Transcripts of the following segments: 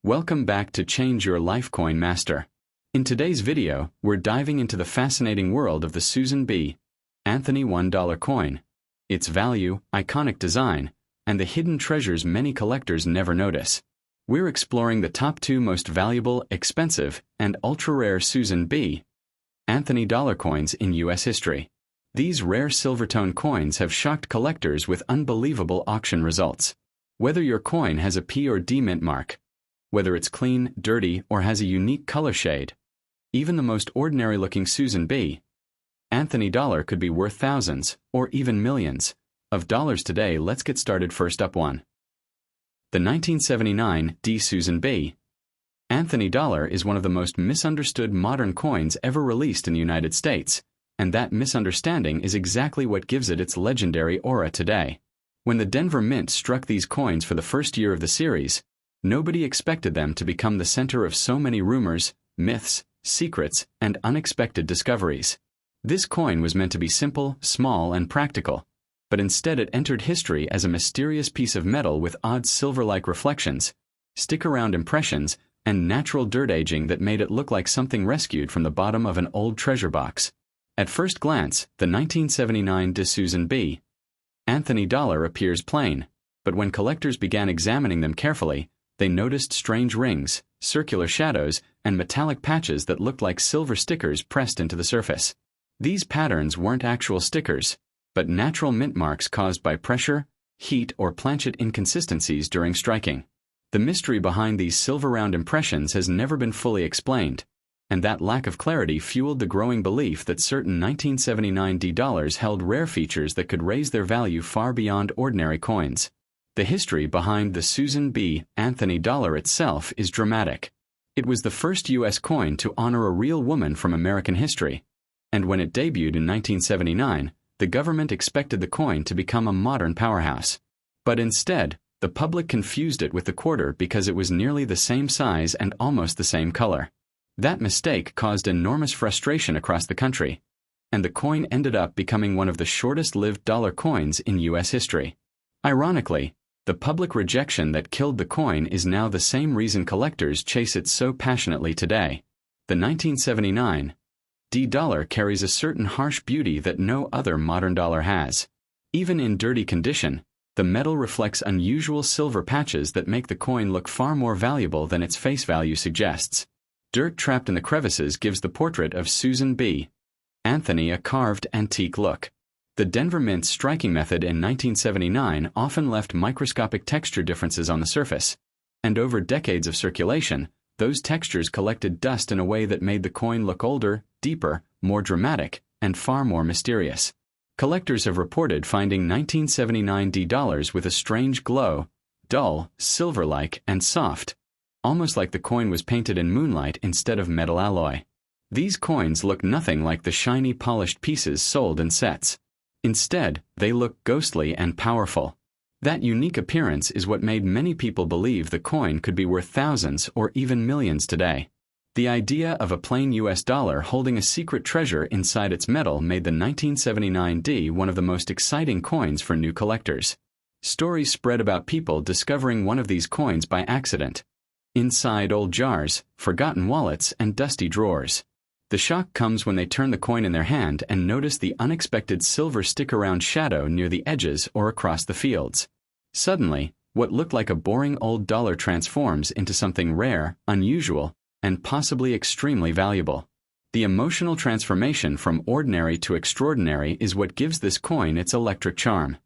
Welcome back to Change Your Life Coin Master. In today's video, we're diving into the fascinating world of the Susan B. Anthony $1 coin, its value, iconic design, and the hidden treasures many collectors never notice. We're exploring the top 2 most valuable, expensive, and ultra-rare Susan B. Anthony dollar coins in U.S. history. These rare silvertone coins have shocked collectors with unbelievable auction results. Whether your coin has a P or D mint mark, whether it's clean, dirty, or has a unique color shade, even the most ordinary-looking Susan B. Anthony dollar could be worth thousands, or even millions, of dollars today. Let's get started. First up, 1. The 1979 D Susan B. Anthony dollar is one of the most misunderstood modern coins ever released in the United States, and that misunderstanding is exactly what gives it its legendary aura today. When the Denver Mint struck these coins for the first year of the series, nobody expected them to become the center of so many rumors, myths, secrets, and unexpected discoveries. This coin was meant to be simple, small, and practical, but instead it entered history as a mysterious piece of metal with odd silver-like reflections, stick-around impressions, and natural dirt aging that made it look like something rescued from the bottom of an old treasure box. At first glance, the 1979 de Susan B. Anthony dollar appears plain, but when collectors began examining them carefully, they noticed strange rings, circular shadows, and metallic patches that looked like silver stickers pressed into the surface. These patterns weren't actual stickers, but natural mint marks caused by pressure, heat, or planchet inconsistencies during striking. The mystery behind these silver-round impressions has never been fully explained, and that lack of clarity fueled the growing belief that certain 1979 D dollars held rare features that could raise their value far beyond ordinary coins. The history behind the Susan B. Anthony dollar itself is dramatic. It was the first U.S. coin to honor a real woman from American history, and when it debuted in 1979, the government expected the coin to become a modern powerhouse. But instead, the public confused it with the quarter because it was nearly the same size and almost the same color. That mistake caused enormous frustration across the country, and the coin ended up becoming one of the shortest-lived dollar coins in U.S. history. Ironically, the public rejection that killed the coin is now the same reason collectors chase it so passionately today. The 1979 D dollar carries a certain harsh beauty that no other modern dollar has. Even in dirty condition, the metal reflects unusual silver patches that make the coin look far more valuable than its face value suggests. Dirt trapped in the crevices gives the portrait of Susan B. Anthony a carved, antique look. The Denver Mint's striking method in 1979 often left microscopic texture differences on the surface, and over decades of circulation, those textures collected dust in a way that made the coin look older, deeper, more dramatic, and far more mysterious. Collectors have reported finding 1979 D dollars with a strange glow, dull, silver-like, and soft, almost like the coin was painted in moonlight instead of metal alloy. These coins look nothing like the shiny polished pieces sold in sets. Instead, they look ghostly and powerful. That unique appearance is what made many people believe the coin could be worth thousands or even millions today. The idea of a plain U.S. dollar holding a secret treasure inside its metal made the 1979 D one of the most exciting coins for new collectors. Stories spread about people discovering one of these coins by accident. Inside old jars, forgotten wallets, and dusty drawers. The shock comes when they turn the coin in their hand and notice the unexpected silver stick-around shadow near the edges or across the fields. Suddenly, what looked like a boring old dollar transforms into something rare, unusual, and possibly extremely valuable. The emotional transformation from ordinary to extraordinary is what gives this coin its electric charm.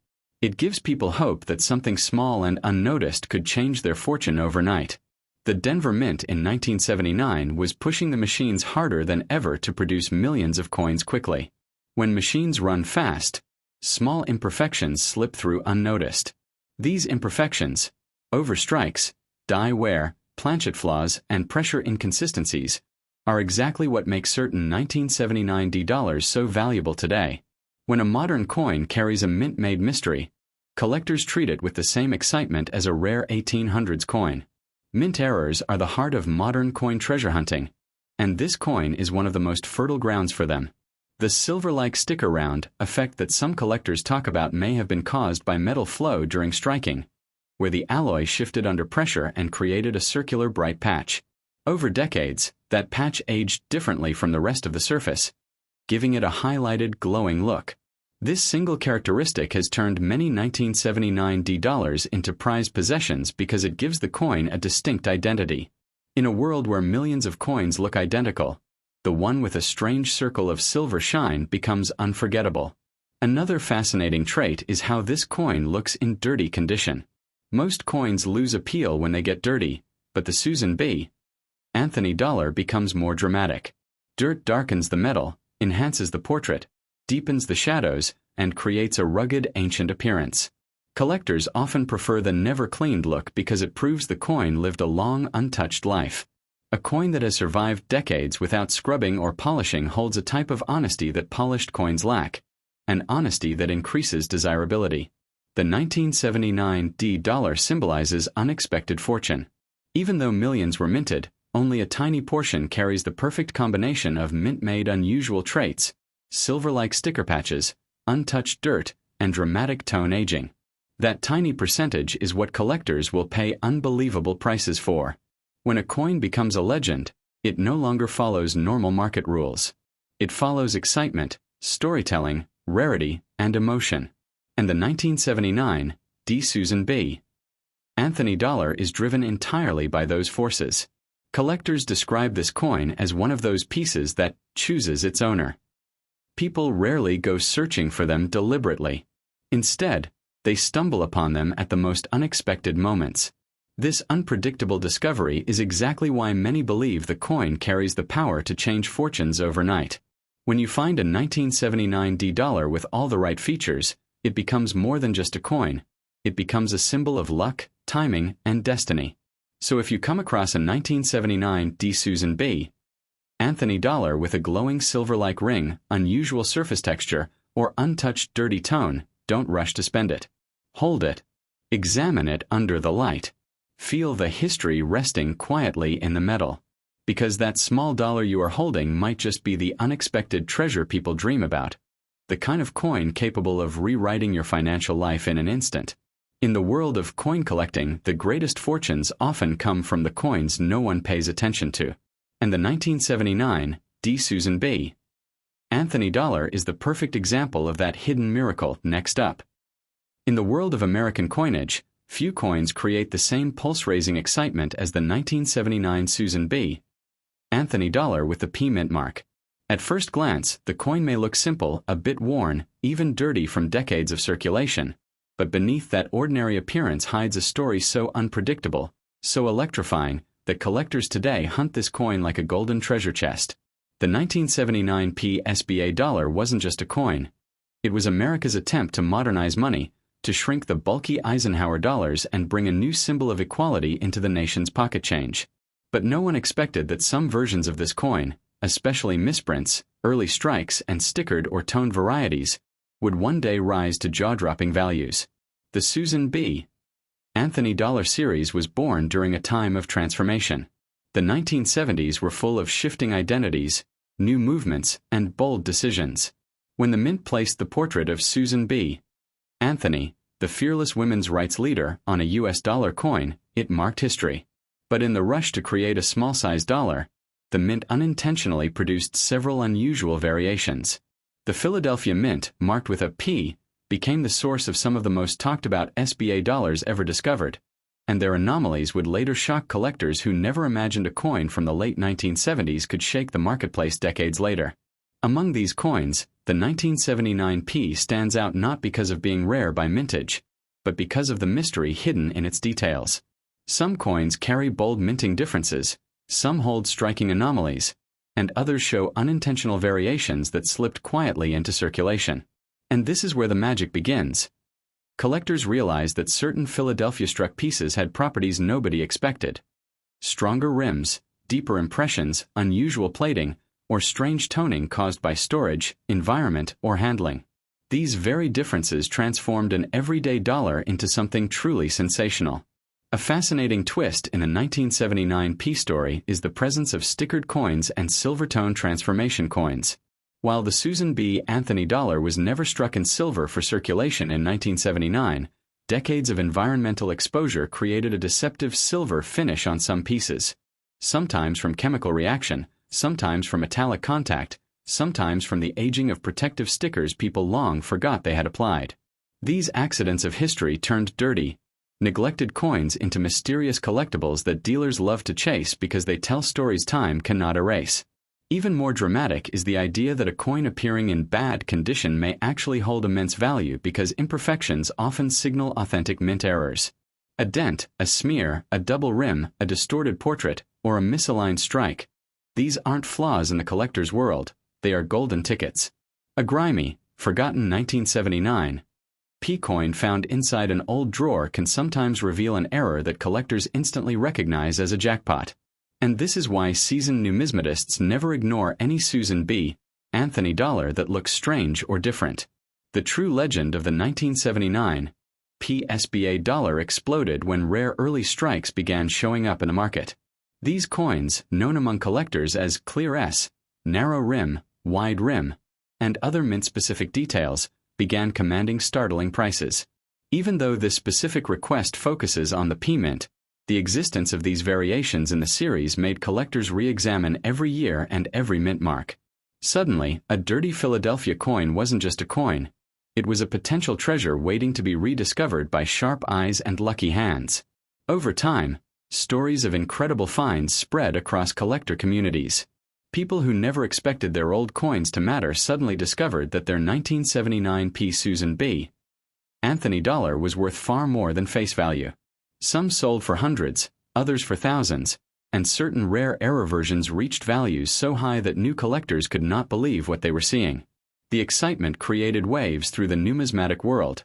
It gives people hope that something small and unnoticed could change their fortune overnight. The Denver Mint in 1979 was pushing the machines harder than ever to produce millions of coins quickly. When machines run fast, small imperfections slip through unnoticed. These imperfections, overstrikes, die wear, planchet flaws, and pressure inconsistencies, are exactly what make certain 1979 D dollars so valuable today. When a modern coin carries a mint-made mystery, collectors treat it with the same excitement as a rare 1800s coin. Mint errors are the heart of modern coin treasure hunting, and this coin is one of the most fertile grounds for them. The silver-like stick-around effect that some collectors talk about may have been caused by metal flow during striking, where the alloy shifted under pressure and created a circular bright patch. Over decades, that patch aged differently from the rest of the surface, giving it a highlighted, glowing look. This single characteristic has turned many 1979 D dollars into prized possessions because it gives the coin a distinct identity. In a world where millions of coins look identical, the one with a strange circle of silver shine becomes unforgettable. Another fascinating trait is how this coin looks in dirty condition. Most coins lose appeal when they get dirty, but the Susan B. Anthony dollar becomes more dramatic. Dirt darkens the metal, enhances the portrait, deepens the shadows, and creates a rugged, ancient appearance. Collectors often prefer the never-cleaned look because it proves the coin lived a long, untouched life. A coin that has survived decades without scrubbing or polishing holds a type of honesty that polished coins lack, an honesty that increases desirability. The 1979 D dollar symbolizes unexpected fortune. Even though millions were minted, only a tiny portion carries the perfect combination of mint-made unusual traits: silver-like sticker patches, untouched dirt, and dramatic tone aging. That tiny percentage is what collectors will pay unbelievable prices for. When a coin becomes a legend, it no longer follows normal market rules. It follows excitement, storytelling, rarity, and emotion. And the 1979 D Susan B. Anthony dollar is driven entirely by those forces. Collectors describe this coin as one of those pieces that chooses its owner. People rarely go searching for them deliberately. Instead, they stumble upon them at the most unexpected moments. This unpredictable discovery is exactly why many believe the coin carries the power to change fortunes overnight. When you find a 1979 D dollar with all the right features, it becomes more than just a coin. It becomes a symbol of luck, timing, and destiny. So if you come across a 1979 D Susan B. Anthony dollar with a glowing silver-like ring, unusual surface texture, or untouched dirty tone, don't rush to spend it. Hold it. Examine it under the light. Feel the history resting quietly in the metal. Because that small dollar you are holding might just be the unexpected treasure people dream about. The kind of coin capable of rewriting your financial life in an instant. In the world of coin collecting, the greatest fortunes often come from the coins no one pays attention to. And the 1979 D Susan B. Anthony dollar is the perfect example of that hidden miracle. Next up. In the world of American coinage, few coins create the same pulse-raising excitement as the 1979 Susan B. Anthony dollar with the P mint mark. At first glance, the coin may look simple, a bit worn, even dirty from decades of circulation. But beneath that ordinary appearance hides a story so unpredictable, so electrifying, that collectors today hunt this coin like a golden treasure chest. The 1979 P SBA dollar wasn't just a coin. It was America's attempt to modernize money, to shrink the bulky Eisenhower dollars and bring a new symbol of equality into the nation's pocket change. But no one expected that some versions of this coin, especially misprints, early strikes, and stickered or toned varieties, would one day rise to jaw-dropping values. The Susan B. Anthony dollar series was born during a time of transformation. The 1970s were full of shifting identities, new movements, and bold decisions. When the mint placed the portrait of Susan B. Anthony, the fearless women's rights leader, on a US dollar coin, it marked history. But in the rush to create a small-size dollar, the mint unintentionally produced several unusual variations. The Philadelphia Mint, marked with a P, became the source of some of the most talked-about SBA dollars ever discovered, and their anomalies would later shock collectors who never imagined a coin from the late 1970s could shake the marketplace decades later. Among these coins, the 1979 P stands out not because of being rare by mintage, but because of the mystery hidden in its details. Some coins carry bold minting differences, some hold striking anomalies, and others show unintentional variations that slipped quietly into circulation. And this is where the magic begins. Collectors realized that certain Philadelphia-struck pieces had properties nobody expected. Stronger rims, deeper impressions, unusual plating, or strange toning caused by storage, environment, or handling. These very differences transformed an everyday dollar into something truly sensational. A fascinating twist in the 1979 P story is the presence of stickered coins and silver-tone transformation coins. While the Susan B. Anthony dollar was never struck in silver for circulation in 1979, Decades of environmental exposure created a deceptive silver finish on some pieces, sometimes from chemical reaction, sometimes from metallic contact, sometimes from the aging of protective stickers people long forgot they had applied. These accidents of history turned dirty, neglected coins into mysterious collectibles that dealers love to chase because they tell stories time cannot erase. Even more dramatic is the idea that a coin appearing in bad condition may actually hold immense value because imperfections often signal authentic mint errors. A dent, a smear, a double rim, a distorted portrait, or a misaligned strike. These aren't flaws in the collector's world, they are golden tickets. A grimy, forgotten 1979 P coin found inside an old drawer can sometimes reveal an error that collectors instantly recognize as a jackpot. And this is why seasoned numismatists never ignore any Susan B. Anthony dollar that looks strange or different. The true legend of the 1979 PSBA dollar exploded when rare early strikes began showing up in the market. These coins, known among collectors as clear S, narrow rim, wide rim, and other mint-specific details, began commanding startling prices. Even though this specific request focuses on the P mint, the existence of these variations in the series made collectors re-examine every year and every mint mark. Suddenly, a dirty Philadelphia coin wasn't just a coin. It was a potential treasure waiting to be rediscovered by sharp eyes and lucky hands. Over time, stories of incredible finds spread across collector communities. People who never expected their old coins to matter suddenly discovered that their 1979 P Susan B. Anthony dollar was worth far more than face value. Some sold for hundreds, others for thousands, and certain rare error versions reached values so high that new collectors could not believe what they were seeing. The excitement created waves through the numismatic world,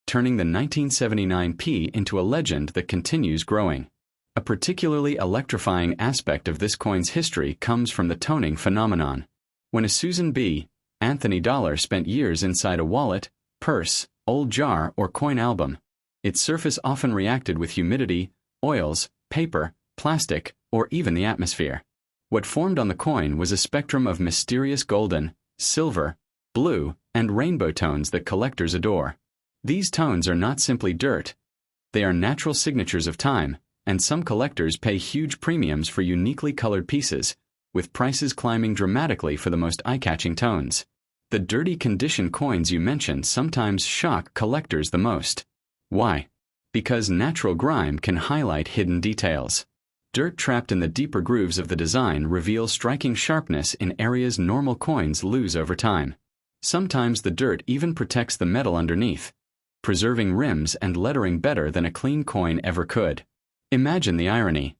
turning the 1979 P into a legend that continues growing. A particularly electrifying aspect of this coin's history comes from the toning phenomenon. When a Susan B. Anthony dollar spent years inside a wallet, purse, old jar, or coin album, its surface often reacted with humidity, oils, paper, plastic, or even the atmosphere. What formed on the coin was a spectrum of mysterious golden, silver, blue, and rainbow tones that collectors adore. These tones are not simply dirt. They are natural signatures of time, and some collectors pay huge premiums for uniquely colored pieces, with prices climbing dramatically for the most eye-catching tones. The dirty condition coins you mentioned sometimes shock collectors the most. Why? Because natural grime can highlight hidden details. Dirt trapped in the deeper grooves of the design reveals striking sharpness in areas normal coins lose over time. Sometimes the dirt even protects the metal underneath, preserving rims and lettering better than a clean coin ever could. Imagine the irony.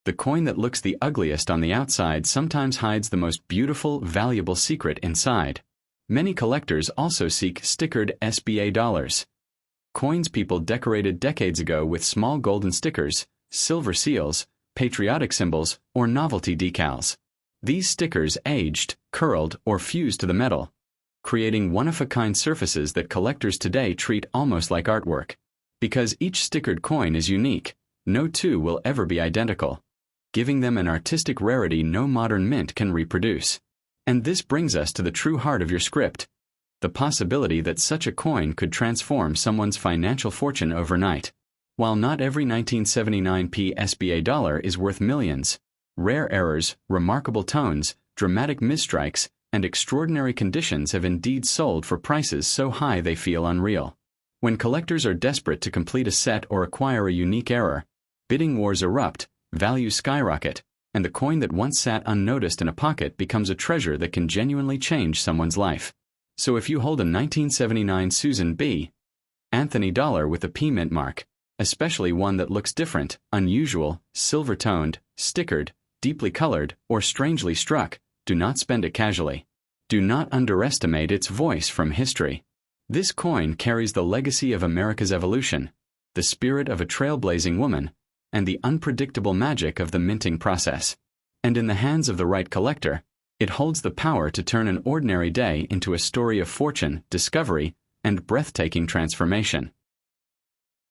The coin that looks the ugliest on the outside sometimes hides the most beautiful, valuable secret inside. Many collectors also seek stickered SBA dollars. Coins people decorated decades ago with small golden stickers, silver seals, patriotic symbols, or novelty decals. These stickers aged, curled, or fused to the metal, creating one-of-a-kind surfaces that collectors today treat almost like artwork. Because each stickered coin is unique, no two will ever be identical, giving them an artistic rarity no modern mint can reproduce. And this brings us to the true heart of your script, the possibility that such a coin could transform someone's financial fortune overnight. While not every 1979 PSBA dollar is worth millions, rare errors, remarkable tones, dramatic misstrikes, and extraordinary conditions have indeed sold for prices so high they feel unreal. When collectors are desperate to complete a set or acquire a unique error, bidding wars erupt, values skyrocket, and the coin that once sat unnoticed in a pocket becomes a treasure that can genuinely change someone's life. So if you hold a 1979 Susan B. Anthony dollar with a P mint mark, especially one that looks different, unusual, silver-toned, stickered, deeply colored, or strangely struck, do not spend it casually. Do not underestimate its voice from history. This coin carries the legacy of America's evolution, the spirit of a trailblazing woman, and the unpredictable magic of the minting process. And in the hands of the right collector, it holds the power to turn an ordinary day into a story of fortune, discovery, and breathtaking transformation.